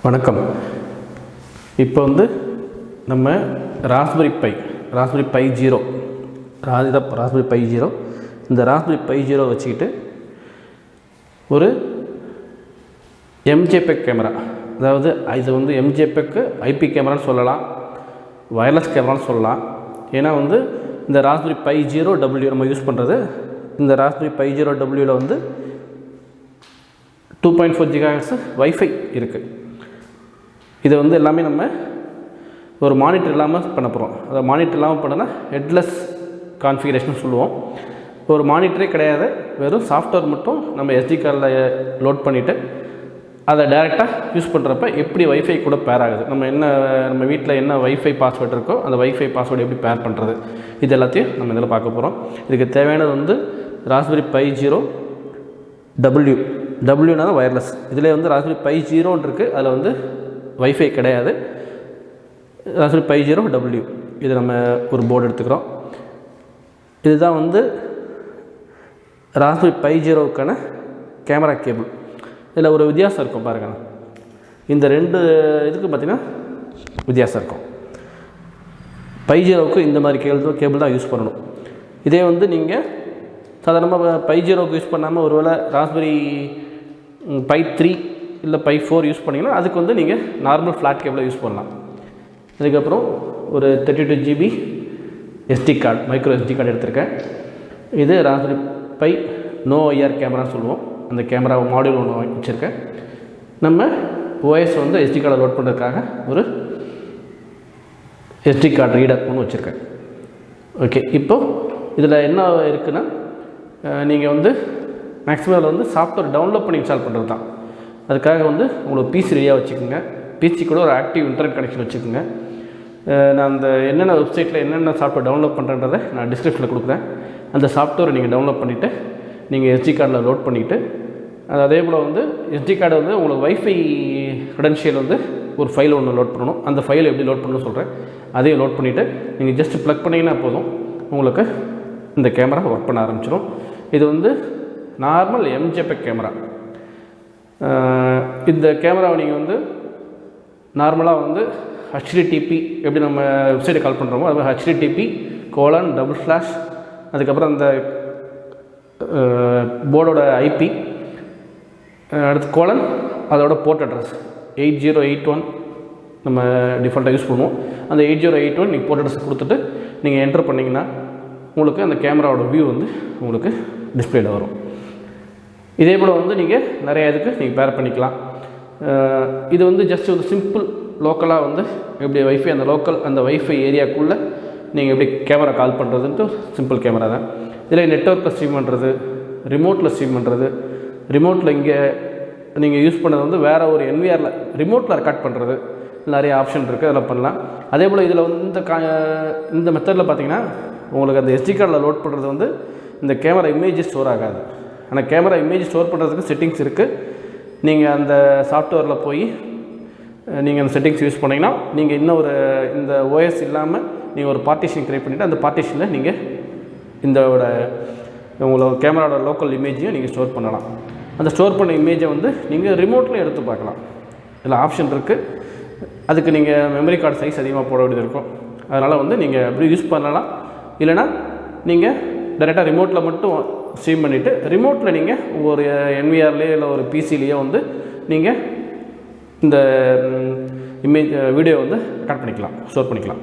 வணக்கம். இப்போ வந்து நம்ம ராஸ்பெரி பை 0 இந்த ராஸ்பெரி பை 0 வச்சுக்கிட்டு ஒரு எம்ஜேபெக் கேமரா, அதாவது இது வந்து எம்ஜேபெக் ஐபி கேமரான்னு சொல்லலாம், வயர்லெஸ் கேமரான்னு சொல்லலாம். ஏன்னா வந்து இந்த ராஸ்பெரி பை 0W நம்ம யூஸ் பண்ணுறது, இந்த ராஸ்பெரி பை 0Wவில் வந்து 2.4 GHz வைஃபை இருக்குது. இதை வந்து எல்லாமே நம்ம ஒரு மானிட்டர் இல்லாமல் பண்ண போகிறோம். அதை மானிட்டர் இல்லாமல் பண்ணனா ஹெட்லெஸ் கான்ஃபிகரேஷன் சொல்லுவோம். ஒரு மானிட்டரே கிடையாது, வெறும் சாஃப்ட்வேர் மட்டும் நம்ம SD கார்டில் லோட் பண்ணிவிட்டு அதை டைரெக்டாக யூஸ் பண்ணுறப்ப எப்படி வைஃபை கூட பேர் ஆகுது, நம்ம வீட்டில் என்ன வைஃபை பாஸ்வேர்டு இருக்கோ அந்த வைஃபை பாஸ்வேர்டு எப்படி பேர் பண்ணுறது, இது எல்லாத்தையும் நம்ம இதில் பார்க்க போகிறோம். இதுக்கு தேவையானது வந்து ராஸ்பெரி பை 0W வயர்லெஸ். இதில் வந்து ராஸ்பெரி பை 0 இருக்குது, அதில் வந்து வைஃபை கிடையாது. ராஸ்பெரி பை 0W இது நம்ம ஒரு போர்டு எடுத்துக்கிறோம். இதுதான் வந்து ராஸ்பெரி பை 0க்கான கேமரா கேபிள். இதில் ஒரு வித்தியாசம் இருக்கும் பாருங்கள். இந்த ரெண்டு இதுக்கு பார்த்திங்கன்னா வித்தியாசம் இருக்கும். பை 0க்கு இந்த மாதிரி கேபிள் தான் யூஸ் பண்ணணும். இதே வந்து நீங்கள் சாதாரணமாக பை 0க்கு யூஸ் பண்ணாமல் ஒருவேளை ராஸ்பெரி பை 3 இல்லை பை 4 யூஸ் பண்ணிங்கன்னா அதுக்கு வந்து நீங்கள் நார்மல் ஃப்ளாட் கேபிளை யூஸ் பண்ணலாம். அதுக்கப்புறம் ஒரு 32 GB SD card, micro SD card எடுத்திருக்கேன். இது ராஸ்பெரி பை நோ IR கேமரான்னு சொல்லுவோம். அந்த கேமரா மாடியூல் ஒன்று வச்சுருக்கேன். நம்ம OS வந்து SD கார்டை லோட் பண்ணுறதுக்காக ஒரு SD கார்டு ரீடர் ஒன்று வச்சுருக்கேன். ஓகே, இப்போது இதில் என்ன இருக்குன்னா, நீங்கள் வந்து மேக்ஸிமம் அதில் வந்து சாஃப்ட்வேர் டவுன்லோட் பண்ணி இன்ஸ்டால் பண்ணுறது தான். அதுக்காக வந்து உங்களுக்கு பிசி ரெடியாக வச்சுக்கோங்க. பிசி கூட ஒரு ஆக்டிவ் இன்டர்நெட் கனெக்ஷன் வச்சுக்கோங்க. நான் அந்த என்னென்ன வெப்சைட்டில் என்னென்ன சாஃப்ட்வேர் டவுன்லோட் பண்ணுறன்றதை நான் டிஸ்கிரிப்ஷனில் கொடுக்குறேன். அந்த சாஃப்ட்வேரை நீங்கள் டவுன்லோட் பண்ணிவிட்டு நீங்கள் SD கார்டில் லோட் பண்ணிவிட்டு, அதே போல் வந்து SD கார்டு வந்து உங்களுக்கு வைஃபை க்ரெடென்ஷியல் வந்து ஒரு ஃபைல் ஒன்று லோட் பண்ணணும். அந்த ஃபைலை எப்படி லோட் பண்ணணும்னு சொல்கிறேன். அதையும் லோட் பண்ணிவிட்டு நீங்கள் ஜஸ்ட் ப்ளக் பண்ணிங்கன்னா போதும், உங்களுக்கு இந்த கேமரா ஒர்க் பண்ண ஆரம்பிச்சிடும். இது வந்து நார்மல் எம்ஜேபெக் கேமரா. இந்த கேமராவை நீங்கள் வந்து நார்மலாக வந்து HDTP எப்படி நம்ம வெப்சைட்டை கால் பண்ணுறோமோ அது HDTP:// அதுக்கப்புறம் அந்த போர்டோட IP, அடுத்து : அதோட போர்ட் அட்ரஸ் 8081 நம்ம டிஃபால்ட்டாக யூஸ் பண்ணுவோம். அந்த 8081 நீங்கள் போர்ட் அட்ரஸ் கொடுத்துட்டு நீங்கள் என்டர் பண்ணிங்கன்னா உங்களுக்கு அந்த கேமராவோட வியூ வந்து உங்களுக்கு டிஸ்பிளேல வரும். இதே போல் வந்து நீங்கள் நிறைய இதுக்கு நீங்கள் பேர் பண்ணிக்கலாம். இது வந்து ஜஸ்ட் ஒரு சிம்பிள் லோக்கலாக வந்து எப்படி வைஃபை அந்த வைஃபை ஏரியாக்குள்ளே நீங்கள் எப்படி கேமரா கால் பண்ணுறதுன்ட்டு சிம்பிள் கேமரா தான். இதில் நெட்வொர்க்கில் ஸ்ட்ரீம் பண்ணுறது, ரிமோட்டில் ஸ்ட்ரீம் பண்ணுறது, ரிமோட்டில் இங்கே நீங்கள் யூஸ் பண்ணுறது வந்து வேறு ஒரு NVRல ரிமோட்டில் ரெக்கார்ட் பண்ணுறது, நிறைய ஆப்ஷன் இருக்குது, அதெல்லாம் பண்ணலாம். அதே போல் இதில் வந்து இந்த மெத்தடில் பார்த்தீங்கன்னா உங்களுக்கு அந்த SD கார்டில் லோட் பண்ணுறது வந்து இந்த கேமரா இமேஜ் ஸ்டோர் ஆகாது. ஆனால் கேமரா இமேஜ் ஸ்டோர் பண்ணுறதுக்கு செட்டிங்ஸ் இருக்குது. நீங்கள் அந்த சாஃப்ட்வேரில் போய் நீங்கள் அந்த செட்டிங்ஸ் யூஸ் பண்ணிங்கன்னா நீங்கள் இந்த OS இல்லாமல் நீங்கள் ஒரு பார்ட்டிஷன் க்ரியேட் பண்ணிவிட்டு அந்த பார்ட்டிஷனில் நீங்கள் உங்களோட கேமராவோட லோக்கல் இமேஜையும் நீங்கள் ஸ்டோர் பண்ணலாம். அந்த ஸ்டோர் பண்ண இமேஜை வந்து நீங்கள் ரிமோட்டில் எடுத்து பார்க்கலாம். இதில் ஆப்ஷன் இருக்குது. அதுக்கு நீங்கள் மெமரி கார்டு சைஸ் அதிகமாக போட வேண்டியது இருக்கும். அதனால் வந்து நீங்கள் அப்படி யூஸ் பண்ணலாம். இல்லைனா நீங்கள் டைரெக்டாக ரிமோட்டில் மட்டும் ஸ்ட்ரீம் பண்ணிவிட்டு ரிமோட்டில் நீங்கள் ஒரு NVRலேயோ இல்லை ஒரு PCலேயோ வந்து நீங்கள் இந்த வீடியோ வந்து ரெக்கார்ட் பண்ணிக்கலாம், ஸ்டோர் பண்ணிக்கலாம்.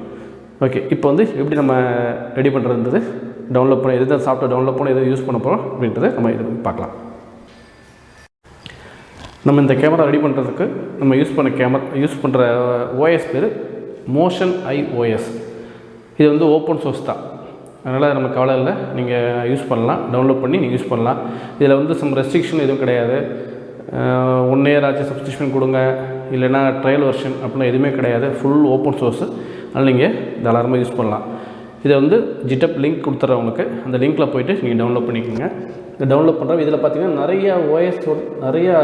ஓகே, இப்போ வந்து எப்படி நம்ம ரெடி பண்ணுறதுன்றது டவுன்லோட் பண்ண எது சாஃப்ட்வேர் டவுன்லோட் பண்ண எது யூஸ் பண்ண போகிறோம் அப்படின்றத நம்ம இது பார்க்கலாம். நம்ம இந்த கேமரா ரெடி பண்ணுறதுக்கு நம்ம யூஸ் பண்ணுற OS பேர் MotionEye. இது வந்து ஓப்பன் சோர்ஸ் தான், அதனால் நம்ம கவலை இல்லை, நீங்கள் யூஸ் பண்ணலாம், டவுன்லோட் பண்ணி நீங்கள் யூஸ் பண்ணலாம். இதில் வந்து சம் ரெஸ்ட்ரிக்ஷன் எதுவும் கிடையாது. 1 year ஆச்சு சப்ஸ்கிரிப்ஷன் கொடுங்க, இல்லைனா ட்ரையல் வெர்ஷன் அப்படின்னா எதுவுமே கிடையாது. ஃபுல் ஓப்பன் சோர்ஸு, அதனால் நீங்கள் தாராளமாக யூஸ் பண்ணலாம். இதை வந்து GitHub லிங்க் கொடுத்துட்றவங்களுக்கு அந்த லிங்க்கில் போய்ட்டு நீங்கள் டவுன்லோட் பண்ணிக்கோங்க. இந்த டவுன்லோட் பண்ணுறோம். இதில் பார்த்தீங்கன்னா நிறையா OS நிறையா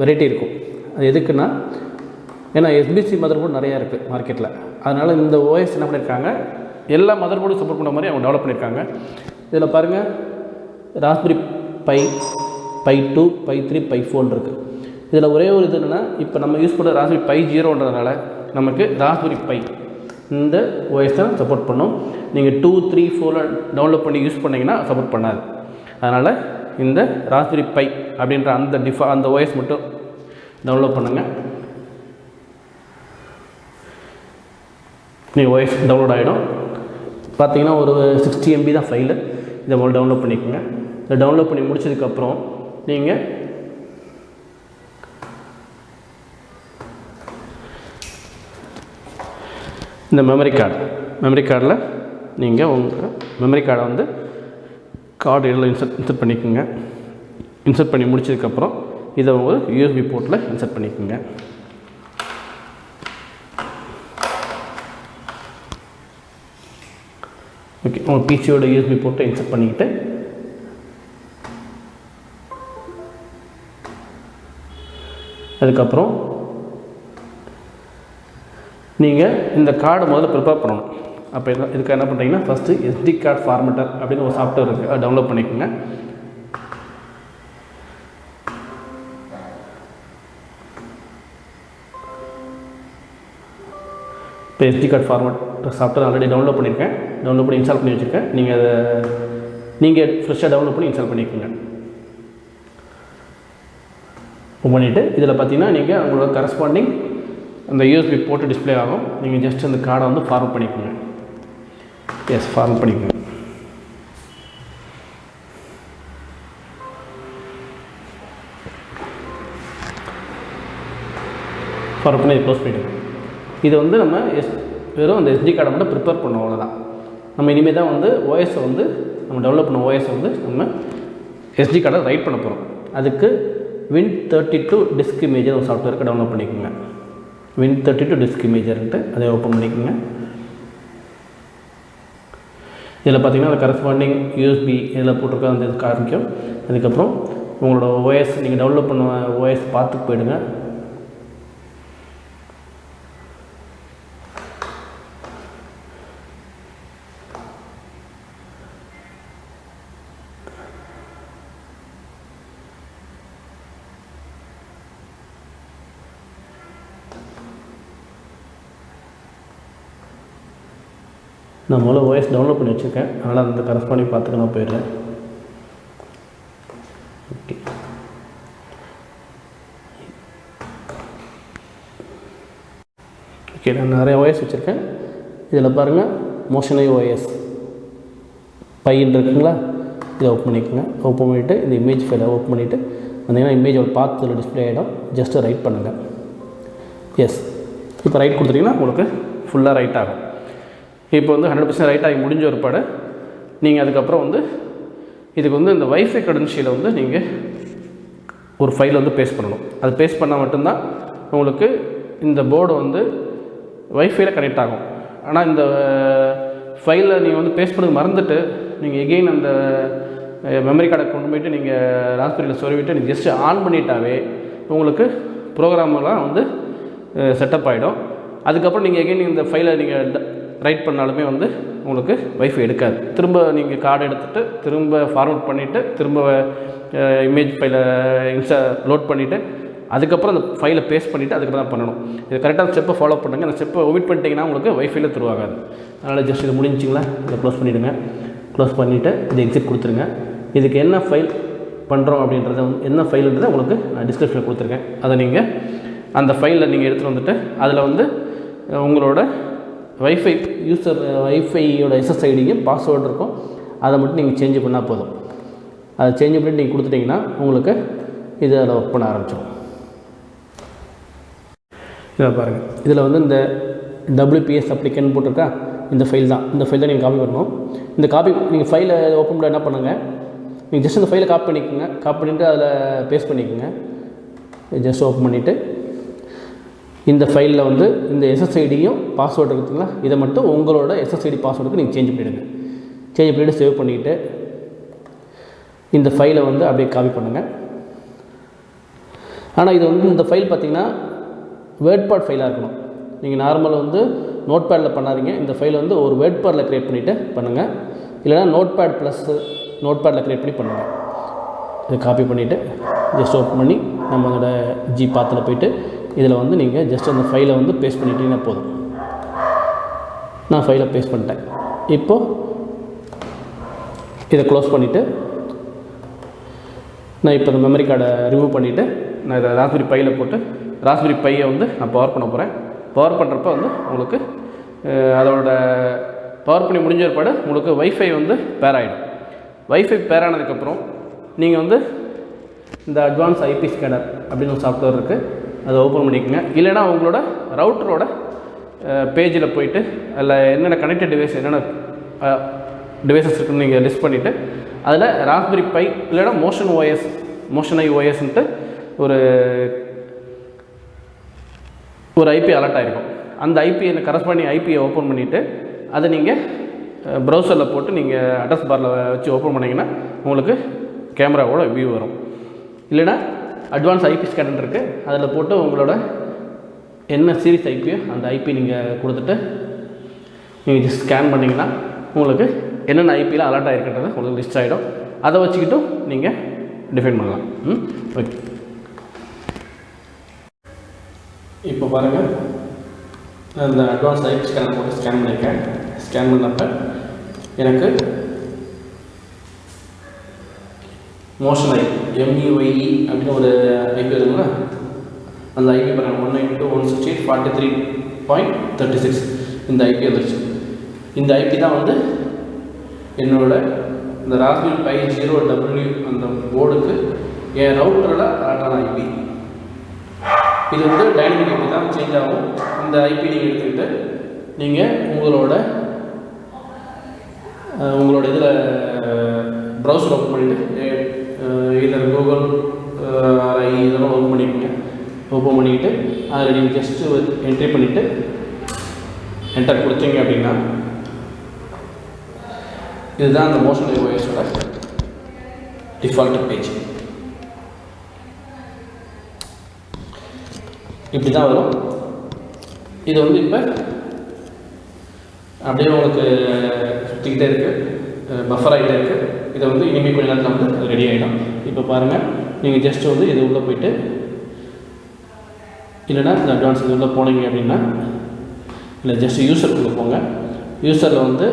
வெரைட்டி இருக்கும். அது எதுக்குன்னா, ஏன்னா SBC மதர் போர்டு நிறையா இருக்குது மார்க்கெட்டில். அதனால் இந்த OS என்ன பண்ணியிருக்காங்க, எல்லா மதர் போர்டும் சப்போர்ட் பண்ணுற மாதிரி அவங்க டெவலப் பண்ணியிருக்காங்க. இதில் பாருங்கள், ராஸ்பெரி பை 2, பை 3, பை 4 இருக்குது. இதில் ஒரே ஒரு இது என்னென்னா, இப்போ நம்ம யூஸ் பண்ணுற ராஸ்பெரி பை 0ன்றதுனால நமக்கு ராஸ்பெரி பை இந்த OS தான் சப்போர்ட் பண்ணும். நீங்கள் 2, 3, 4 டவுன்லோட் பண்ணி யூஸ் பண்ணிங்கன்னா சப்போர்ட் பண்ணாது. அதனால் இந்த ராஸ்பெரி பை அப்படின்ற அந்த OS மட்டும் டவுன்லோட் பண்ணுங்கள். நீங்கள் OS டவுன்லோட் ஆகிடும். பார்த்தீங்கன்னா ஒரு 60 MB தான் ஃபைலு. இதை முதல்ல டவுன்லோட் பண்ணிக்கோங்க. இதை டவுன்லோட் பண்ணி முடிச்சதுக்கப்புறம் நீங்கள் இந்த மெமரி கார்டில் நீங்கள் உங்கள் மெமரி கார்டை வந்து கார்டு இதில் இன்சர்ட் பண்ணிக்கோங்க. இன்சர்ட் பண்ணி முடிச்சதுக்கப்புறம் இதை ஒரு USB போர்ட்டில் இன்சர்ட் பண்ணிக்கோங்க. ஓகே, உங்கள் பிசியோட USB போர்ட்டை இன்சர்ட் பண்ணிக்கிட்டு அதுக்கப்புறம் நீங்கள் இந்த கார்டை முதல்ல ப்ரிப்பேர் பண்ணணும். அப்போ இதுக்கு என்ன பண்ணுறீங்கன்னா, ஃபஸ்ட்டு SD கார்டு ஃபார்மேட்டர் அப்படின்னு ஒரு சாஃப்ட்வேர் இருக்குது, அதை டவுன்லோட் பண்ணிக்கோங்க. இப்போ SD card format software already download பண்ணியிருக்கேன். டவுன்லோட் பண்ணி இன்ஸ்டால் பண்ணி வச்சுருக்கேன். நீங்கள் ஃப்ரெஷ்ஷாக டவுன்லோட் பண்ணி இன்ஸ்டால் பண்ணிக்கோங்க. பண்ணிவிட்டு இதில் பார்த்தீங்கன்னா நீங்கள் உங்களோட கரஸ்பாண்டிங் அந்த USB போட்டு டிஸ்பிளே ஆகும். நீங்கள் ஜஸ்ட் அந்த கார்டை வந்து ஃபார்வர்ட் பண்ணிக்கோங்க. எஸ், ஃபார்வர்ட் பண்ணிக்கோங்க. ஃபார்வர்ட் பண்ணி க்ளோஸ் பண்ணிவிடுங்க. இது வந்து நம்ம வெறும் அந்த SD கார்டை மட்டும் ப்ரிப்பேர் பண்ணோம், அவ்வளோதான். நம்ம இனிமேல் தான் வந்து OS வந்து நம்ம டெவலப் பண்ண OS வந்து நம்ம SD கார்டை ரைட் பண்ண போகிறோம். அதுக்கு Win32 டிஸ்க் இமேஜர் ஒரு சாஃப்ட்வேருக்கு டவுன்லோட் பண்ணிக்கோங்க. Win32 டிஸ்க் இமேஜர்ன்ட்டு அதை ஓப்பன் பண்ணிக்கோங்க. இதில் பார்த்தீங்கன்னா அந்த கரஸ்பாண்டிங் USB இதில் போட்டிருக்க அந்த இது காமிக்கும். அதுக்கப்புறம் உங்களோட OS நீங்கள் டவுன்லோட் பண்ண OS பார்த்துட்டு போயிடுங்க. நான் முதல்ல OS டவுன்லோட் பண்ணி வச்சுருக்கேன், அதனால் அந்த கரஸ்பாண்டிங் பார்த்துக்க நான் போயிடுறேன். ஓகே, ஓகே, நான் நிறைய OS வச்சுருக்கேன். இதில் பாருங்கள், மோஷனை OS பையன் இருக்குங்களா, இதை ஓப்பன் பண்ணிக்கோங்க. ஓப்பன் பண்ணிவிட்டு இந்த இமேஜ் ஃபைலை ஓப்பன் பண்ணிவிட்டு வந்தீங்கன்னா இமேஜோட பார்த்து டிஸ்பிளே ஆகிடும். ஜஸ்ட்டு ரைட் பண்ணுங்கள். எஸ், இப்போ ரைட் கொடுத்துட்டிங்கன்னா உங்களுக்கு ஃபுல்லாக ரைட் ஆகும். இப்போ வந்து 100% ரைட் ஆகி முடிஞ்ச ஒரு பாடு நீங்கள் அதுக்கப்புறம் வந்து இதுக்கு வந்து இந்த வைஃபை க்ரெடென்ஷியலை வந்து நீங்கள் ஒரு ஃபைலை வந்து பேஸ்ட் பண்ணணும். அது பேஸ்ட் பண்ணால் மட்டும்தான் உங்களுக்கு இந்த போர்டு வந்து வைஃபையில் கனெக்ட் ஆகும். ஆனால் இந்த ஃபைலை நீங்கள் வந்து பேஸ்ட் பண்ணது மறந்துட்டு நீங்கள் எகெயின் அந்த மெமரி கார்டை கொண்டு போய்ட்டு நீங்கள் ராஸ்பெரியில் சொருவிட்டு நீங்கள் ஜஸ்ட்டு ஆன் பண்ணிட்டாவே உங்களுக்கு ப்ரோக்ராமெல்லாம் வந்து செட்டப் ஆகிடும். அதுக்கப்புறம் நீங்கள் எகெயின் இந்த ஃபைலை நீங்கள் ரைட் பண்ணாலுமே வந்து உங்களுக்கு வைஃபை எடுக்காது. திரும்ப நீங்கள் கார்டு எடுத்துகிட்டு திரும்ப ஃபார்வர்ட் பண்ணிவிட்டு திரும்ப இமேஜ் ஃபைலை லோட் பண்ணிவிட்டு அதுக்கப்புறம் அந்த ஃபைலை பேஸ்ட் பண்ணிவிட்டு அதுக்கப்புறம் தான் பண்ணணும். இது கரெக்டாக ஸ்டெப்பை ஃபாலோ பண்ணுங்கள். அந்த ஸ்டெப்பை ஒமிட் பண்ணிட்டீங்கன்னா உங்களுக்கு வைஃபையில் த்ரூவாகாது. அதனால் ஜஸ்ட் இது முடிஞ்சிங்களா, இதை க்ளோஸ் பண்ணிவிடுங்க. க்ளோஸ் பண்ணிவிட்டு இது எக்ஸிட் கொடுத்துருங்க. இதுக்கு என்ன ஃபைல் பண்ணுறோம் அப்படின்றத என்ன ஃபைலுன்றதை உங்களுக்கு நான் டிஸ்கிரிப்ஷனில் கொடுத்துருக்கேன். அதை நீங்கள் அந்த ஃபைலில் நீங்கள் எடுத்துகிட்டு வந்துட்டு அதில் வந்து உங்களோட வைஃபை வைஃபையோட SSIDயும் பாஸ்வேர்டு இருக்கும். அதை மட்டும் நீங்கள் சேஞ்ச் பண்ணால் போதும். அதை சேஞ்ச் பண்ணிட்டு நீங்கள் கொடுத்துட்டிங்கன்னா உங்களுக்கு இது அதில் ஒர்க் பண்ண ஆரம்பிச்சிடும். இதில் பாருங்கள், இதில் வந்து இந்த WPS அப்ளிகேஷன் போட்டிருக்கா, இந்த ஃபைல் தான். இந்த ஃபைல் தான் நீங்கள் காப்பி பண்ணணும். இந்த காப்பி நீங்கள் ஃபைலை ஓப்பன் பண்ண என்ன பண்ணுங்கள், நீங்கள் ஜஸ்ட் இந்த ஃபைலை காப்பி பண்ணிக்கோங்க. காப்பி பண்ணிவிட்டு அதில் பேஸ்ட் பண்ணிக்கோங்க. ஜஸ்ட் ஓப்பன் பண்ணிவிட்டு இந்த ஃபைலில் வந்து இந்த SSIDயும் பாஸ்வேர்டு இருக்குதுங்களா, இதை மட்டும் உங்களோட SSID பாஸ்வேர்டுக்கு நீங்கள் சேஞ்ச் பண்ணிவிடுங்க. சேஞ்ச் பண்ணிவிட்டு சேவ் பண்ணிவிட்டு இந்த ஃபைலை வந்து அப்படியே காப்பி பண்ணுங்கள். ஆனால் இது வந்து இந்த ஃபைல் பார்த்திங்கன்னா வேர்ட்பேட் ஃபைலாக இருக்கணும். நீங்கள் நார்மல் வந்து நோட் பேடில் பண்ணாதீங்க. இந்த ஃபைலை வந்து ஒரு வேர்ட்பேடில் க்ரியேட் பண்ணிவிட்டு பண்ணுங்கள். இல்லைனா நோட் பேட் ப்ளஸ் நோட் பேடில் க்ரியேட் பண்ணி பண்ணுங்கள். இதை காப்பி பண்ணிவிட்டு ஜஸ்ட் ஓப்பன் பண்ணி நம்மளோட ஜி பாத்தில் போய்ட்டு இதில் வந்து நீங்கள் ஜஸ்ட் அந்த ஃபைலை வந்து பேஸ்ட் பண்ணிட்டீங்கன்னா போதும். நான் ஃபைலை பேஸ்ட் பண்ணிட்டேன். இப்போது இதை க்ளோஸ் பண்ணிவிட்டு நான் இப்போ இந்த மெமரி கார்டை ரிமூவ் பண்ணிவிட்டு நான் இதை ராஸ்பெரி பையில் போட்டு ராஸ்பெரி பையை வந்து நான் பவர் பண்ண போகிறேன். பவர் பண்ணுறப்ப வந்து உங்களுக்கு அதோட பவர் பண்ணி முடிஞ்ச பிற்பாடு உங்களுக்கு வைஃபை வந்து பேர் ஆகிடும். வைஃபை பேர் ஆனதுக்கப்புறம் நீங்கள் வந்து இந்த அட்வான்ஸ் ஐபி ஸ்கேனர் அப்படின்னு ஒரு சாஃப்ட்வேர் இருக்குது, அதை ஓப்பன் பண்ணிக்கோங்க. இல்லைனா உங்களோட ரவுட்டரோட பேஜில் போய்ட்டு அதில் என்னென்ன கனெக்டட் டிவைஸ் என்னென்ன டிவைசஸ் இருக்குன்னு நீங்கள் லிஸ்ட் பண்ணிவிட்டு அதில் ராஸ்பெரி பை இல்லைனா மோஷன் ஐ ஓஎஸ்ன்ட்டு ஒரு ஐபி அலர்ட் ஆகிருக்கும். அந்த ஐபி கரஸ்பாண்டிங் ஐபியை ஓப்பன் பண்ணிவிட்டு அதை நீங்கள் ப்ரௌசரில் போட்டு நீங்கள் அட்ரஸ் பாரில் வச்சு ஓப்பன் பண்ணிங்கன்னா உங்களுக்கு கேமராவோட வியூ வரும். இல்லைனா அட்வான்ஸ் ஐபி ஸ்கேனர் இருக்குது, அதில் போட்டு உங்களோட என்ன சீரிஸ் ஐபியோ அந்த ஐபி நீங்கள் கொடுத்துட்டு நீங்கள் ஜஸ்ட் ஸ்கேன் பண்ணிங்கன்னா உங்களுக்கு என்னென்ன ஐபியில் அலர்ட் ஆகிருக்கின்றது உங்களுக்கு லிஸ்ட் ஆகிடும். அதை வச்சுக்கிட்டும் நீங்கள் டிஃபைன் பண்ணலாம். ஓகே, இப்போ பாருங்கள், இந்த அட்வான்ஸ் ஐபி ஸ்கேனர் போட்டு ஸ்கேன் பண்ணியிருக்கேன். ஸ்கேன் பண்ணப்போ எனக்கு மோஷன் ஐ MUIE அப்படின்னு ஒரு ஐபி வருதுங்களா, அந்த ஐபி பாருங்கள் 192.168.43.36 இந்த ஐபி வந்துருச்சு. இந்த ஐபி தான் வந்து என்னோட இந்த ராஸ்பெரி பை 0W அந்த போர்டுக்கு என் ரவுட்டரோட அலர்ட்டான ஐபி. இது வந்து டைனமிக் ஐபி தான், சேஞ்ச் ஆகும். இந்த ஐபி நீங்கள் எடுத்துக்கிட்டு நீங்கள் உங்களோட இதில் ப்ரௌசர் ஓப்பன் பண்ணிவிட்டு இதில் கூகுள் இதெல்லாம் ஓப்பன் பண்ணிக்கோங்க. ஓப்பன் பண்ணிக்கிட்டு அதில் நீங்கள் ஜஸ்ட்டு என்ட்ரி பண்ணிவிட்டு என்டர் கொடுத்தீங்க அப்படின்னா இதுதான் அந்த மோஷன் ஐ ஓஎஸோட டிஃபால்ட் பேஜ். இப்படி தான் வரும். இது வந்து இப்போ அப்படியே உங்களுக்கு சுற்றிக்கிட்டே இருக்குது, பஃபர் ஆகிட்டே இருக்குது. இதை வந்து இனிமேல் கொஞ்ச நேரத்தில் வந்து ரெடி ஆகிடும். இப்போ பாருங்கள், நீங்கள் ஜஸ்ட் வந்து இது உள்ளே போய்ட்டு இல்லைனா இந்த அட்வான்ஸ் இது உள்ளே போனீங்க அப்படின்னா இல்லை ஜஸ்ட் யூசருக்குள்ளே போங்க. யூசரில் வந்து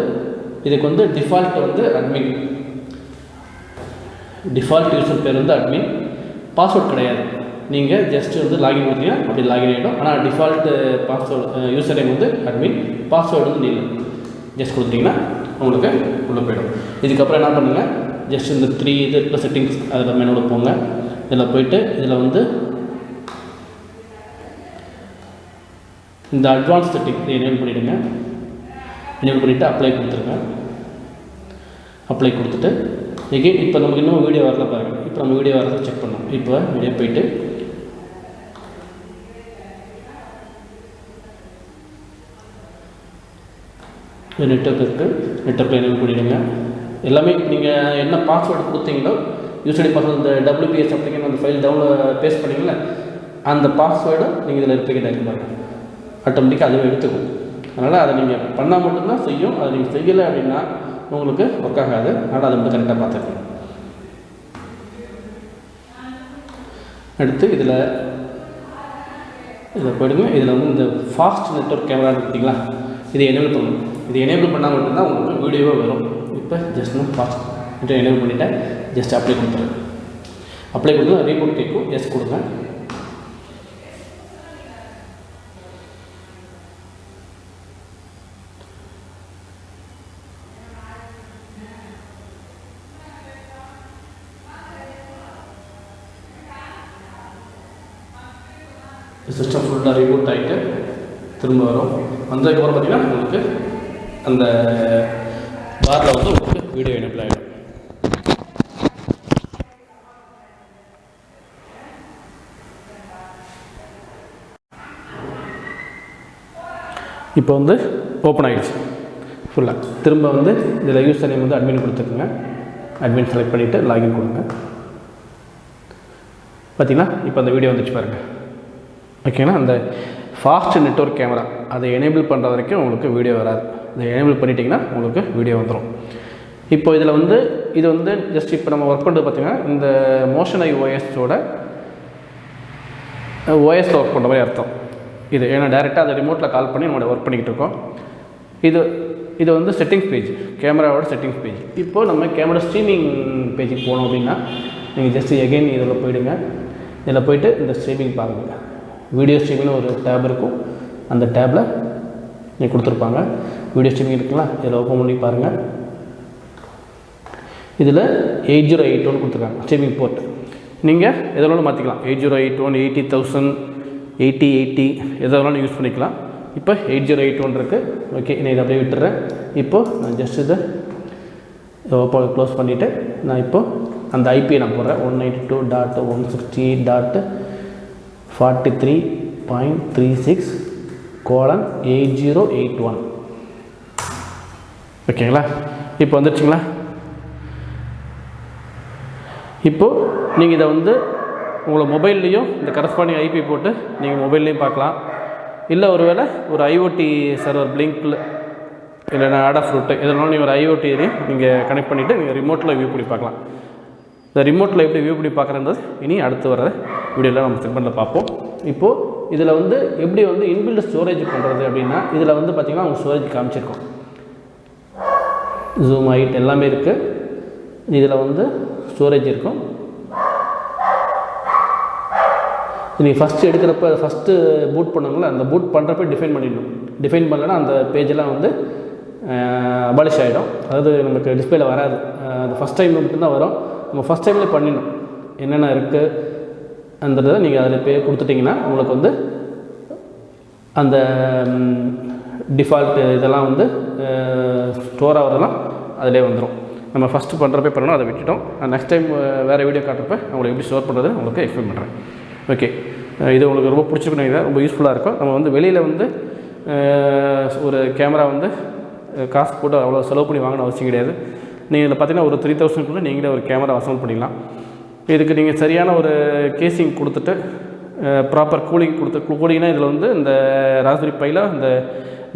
இதுக்கு வந்து டிஃபால்ட் வந்து அட்மின், டிஃபால்ட் யூசர் பேர் வந்து அட்மின், பாஸ்வேர்ட் கிடையாது. நீங்கள் ஜஸ்ட்டு வந்து லாகின் கொடுத்தீங்கன்னா அப்படி லாகின் ஆகிடும். ஆனால் டிஃபால்ட்டு பாஸ்வேர்டு யூசர் நேம் வந்து அட்மின், பாஸ்வேர்டு வந்து நீங்கள் ஜஸ்ட் கொடுத்தீங்கன்னா உங்களுக்கு உள்ளே போய்டும். இதுக்கப்புறம் என்ன பண்ணுங்கள், ஜஸ்ட் இந்த 3 இது ப்ளஸ் செட்டிங்ஸ் அதில் மெனுவோட போங்க. இதில் போய்ட்டு இதில் வந்து இந்த அட்வான்ஸ் செட்டிங் எனேபிள் பண்ணிவிடுங்க. எனேபிள் பண்ணிவிட்டு அப்ளை கொடுத்துருங்க. அப்ளை கொடுத்துட்டு எகெயின் இப்போ நமக்கு இன்னும் வீடியோ வரல பாருங்கள். இப்போ நம்ம வீடியோ வரதை செக் பண்ணோம். இப்போ வீடியோ போய்ட்டு நெட்வொர்க் இருக்குது, நெட்வொர்க்கில் எனேபிள் பண்ணிவிடுங்க. எல்லாமே நீங்கள் என்ன பாஸ்வேர்டு கொடுத்தீங்களோ யூசடி பாஸ்வேர்டு இந்த WPS அப்படிங்கிற அந்த ஃபைல் பேஸ்ட் பண்ணிங்களா அந்த பாஸ்வேர்டு நீங்கள் இதில் ரிப்ளிகேட் ஆகி பாருங்கள், ஆட்டோமேட்டிக்காக அதுவே எடுத்துக்கும். அதனால் அதை நீங்கள் பண்ணால் மட்டும்தான் செய்யும். அதை நீங்கள் செய்யலை அப்படின்னா உங்களுக்கு ஒர்க் ஆகாது. அதனால் அதை மட்டும் கரெக்டாக பார்த்துக்கணும். அடுத்து இதில் போய்டுங்க. இதில் வந்து இந்த ஃபாஸ்ட் நெட்வொர்க் கேமரா பார்த்தீங்களா, இதை எனேபிள் பண்ணணும். இது எனேபிள் பண்ணால் மட்டும்தான் உங்களுக்கு வீடியோவே வரும். இப்போ ஜஸ்ட் நான் ஃபாஸ்ட் நெட்வொர்க் எனேபிள் பண்ணிவிட்டேன். ஜஸ்ட் அப்ளை கொடுத்துருங்க. அப்ளை கொடுத்து ரீபோர்ட் கேட்கும், எஸ் கொடுங்க. சிஸ்டம் ஃபுல்லாக ரீபூட் ஆகிட்டு திரும்ப வரும். வந்ததுக்கப்புறம் பார்த்திங்கன்னா உங்களுக்கு அந்த பாரில் வந்து உங்களுக்கு வீடியோ எனேபிள் ஆகிடும். இப்போ வந்து ஓப்பன் ஆகிடுச்சு ஃபுல்லாக. திரும்ப வந்து இதில் யூசர் நேம் வந்து அட்மின் கொடுத்துருக்குங்க. அட்மின் செலக்ட் பண்ணிவிட்டு லாகின் கொடுங்க. பார்த்திங்கன்னா இப்போ அந்த வீடியோ வந்துச்சு பாருங்கள். ஓகேங்களா, அந்த ஃபாஸ்ட் நெட்வொர்க் கேமரா அதை எனேபிள் பண்ணுற வரைக்கும் உங்களுக்கு வீடியோ வராது. அதை எனேபிள் பண்ணிட்டீங்கன்னா உங்களுக்கு வீடியோ வந்துடும். இப்போ இதில் வந்து இது வந்து ஜஸ்ட் இப்போ நம்ம ஒர்க் பண்ணுறது பார்த்திங்கன்னா இந்த மோஷன் ஐ ஓஎஸோட ஓஎஸில் ஒர்க் பண்ணுற மாதிரி அர்த்தம் இது. ஏன்னா டேரெக்டாக அதை ரிமோட்டில் கால் பண்ணி நம்மளோட ஒர்க் பண்ணிக்கிட்டு இருக்கோம். இது வந்து செட்டிங்ஸ் பேஜ், கேமராவோட செட்டிங்ஸ் பேஜ். இப்போது நம்ம கேமரா ஸ்ட்ரீமிங் பேஜுக்கு போனோம் அப்படின்னா நீங்கள் ஜஸ்ட் எகெயின் இதில் போயிடுங்க. இதில் போய்ட்டு இந்த ஸ்ட்ரீமிங் பாருங்கள். வீடியோ ஸ்ட்ரீமிங்னு ஒரு டேப் இருக்கும். அந்த டேப்பில் நீங்கள் கொடுத்துருப்பாங்க. வீடியோ ஸ்ட்ரீமிங் இருக்குங்களா, இதில் ஓப்பன் பண்ணி பாருங்கள். இதில் 8081 கொடுத்துருக்காங்க ஸ்ட்ரீமிங் போர்ட். நீங்கள் எதனாலும் மாற்றிக்கலாம். 8081, 80,000, 8080 எதனாலும் யூஸ் பண்ணிக்கலாம். இப்போ 8081 இருக்குது. ஓகே, நான் இதை அப்படியே விட்டுறேன். இப்போது நான் ஜஸ்ட் இதை க்ளோஸ் பண்ணிவிட்டு நான் இப்போது அந்த ஐபியை நான் போடுறேன். 192.168.36:8081. ஓகேங்களா, இப்போ வந்துடுச்சுங்களா. இப்போது நீங்கள் இதை வந்து உங்களை மொபைல்லையும் இந்த கரஸ்பாண்டிங் ஐபி போட்டு நீங்கள் மொபைல்லையும் பார்க்கலாம். இல்லை ஒருவேளை ஒரு ஐஓடி சர்வர் பிளிங்கில் இல்லைனா ஆட் ஆஃப் ரூட்டு இதனால நீங்கள் ஒரு ஐஓடியையும் நீங்கள் கனெக்ட் பண்ணிவிட்டு நீங்கள் ரிமோட்டில் வியூ பண்ணி பார்க்கலாம். இந்த ரிமோட்டில் எப்படி வியூ பண்ணி பார்க்குறது இனி அடுத்து வர வீடியோவில் நம்ம செக்மெண்ட்டில் பார்ப்போம். இப்போது இதில் வந்து எப்படி வந்து இன்பில்ட் ஸ்டோரேஜ் பண்ணுறது அப்படின்னா, இதில் வந்து பார்த்திங்கன்னா அவங்க ஸ்டோரேஜ் காமிச்சிருக்கோம். ஜூம் ஹைட் எல்லாமே இருக்குது. இதில் வந்து ஸ்டோரேஜ் இருக்கும். நீங்கள் ஃபஸ்ட்டு எடுக்கிறப்ப ஃபஸ்ட்டு பூட் பண்ணுங்களா, அந்த பூட் பண்ணுறப்ப டிஃபைன் பண்ணிடணும். டிஃபைன் பண்ணலன்னா அந்த பேஜெல்லாம் வந்து அபாலிஷ் ஆகிடும். அதாவது நமக்கு டிஸ்பிளேல வராது. அந்த ஃபஸ்ட் டைம் மட்டும்தான் வரும். நம்ம ஃபஸ்ட் டைம்லேயே பண்ணிடணும். என்னென்ன இருக்குது அந்ததை நீங்கள் அதில் பே கொடுத்துட்டிங்கன்னா உங்களுக்கு வந்து அந்த டிஃபால்ட் இதெல்லாம் வந்து ஸ்டோர் ஆகிறதெல்லாம் அதிலே வந்துடும். நம்ம ஃபஸ்ட்டு பண்ணுறப்ப பண்ணணும், அதை விட்டுட்டோம். நெக்ஸ்ட் டைம் வேறு வீடியோ காட்டுறப்ப உங்களுக்கு எப்படி ஸ்டோர் பண்ணுறது உங்களுக்கு எக்ஸ்பிளைன் பண்ணுறேன். ஓகே, இது உங்களுக்கு ரொம்ப பிடிச்சிருக்குன்னு நினைக்கிறேன். ரொம்ப யூஸ்ஃபுல்லாக இருக்கும். நம்ம வந்து வெளியில் வந்து ஒரு கேமரா வந்து காசு போட்டு அவ்வளோ செலவு பண்ணி வாங்கணும் அவசியம் கிடையாது. நீங்கள் இதில் பார்த்தீங்கன்னா ஒரு 3000 நீங்களே ஒரு கேமரா அசம்பிள் பண்ணிக்கலாம். இதுக்கு நீங்கள் சரியான ஒரு கேசிங் கொடுத்துட்டு ப்ராப்பர் கூலிங் கூலிங்னா இதில் வந்து இந்த ராஸ்பெரி பையில் இந்த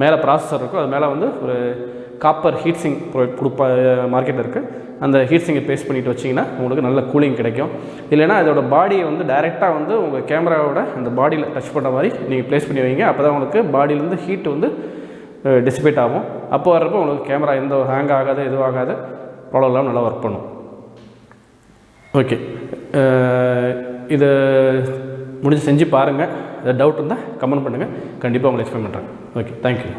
மேலே ப்ராசஸர் இருக்கும். அது மேலே வந்து ஒரு காப்பர் ஹீட்சிங் மார்க்கெட்டில் இருக்குது. அந்த ஹீட்சிங்கை பேஸ்ட் பண்ணிவிட்டு வச்சிங்கன்னா உங்களுக்கு நல்ல கூலிங் கிடைக்கும். இல்லைனா இதோட பாடியை வந்து டைரெக்டாக வந்து உங்கள் கேமராவோட அந்த பாடியில் டச் பண்ணுற மாதிரி நீங்கள் ப்ளேஸ் பண்ணி வைங்க. அப்போ தான் உங்களுக்கு பாடியிலேருந்து ஹீட் வந்து டிசிபேட் ஆகும். அப்போ வர்றப்போ உங்களுக்கு கேமரா எந்த ஹேங் ஆகாது, எதுவும் ஆகாது, ப்ராப்ளம் இல்லாமல் நல்லா ஒர்க் பண்ணும். ஓகே, இதை முடிஞ்சு செஞ்சு பாருங்கள். ஏதாவது டவுட் இருந்தால் கமெண்ட் பண்ணுங்கள். கண்டிப்பாக உங்களுக்கு எக்ஸ்பிளைன் பண்ணுறேன். Okay, thank you.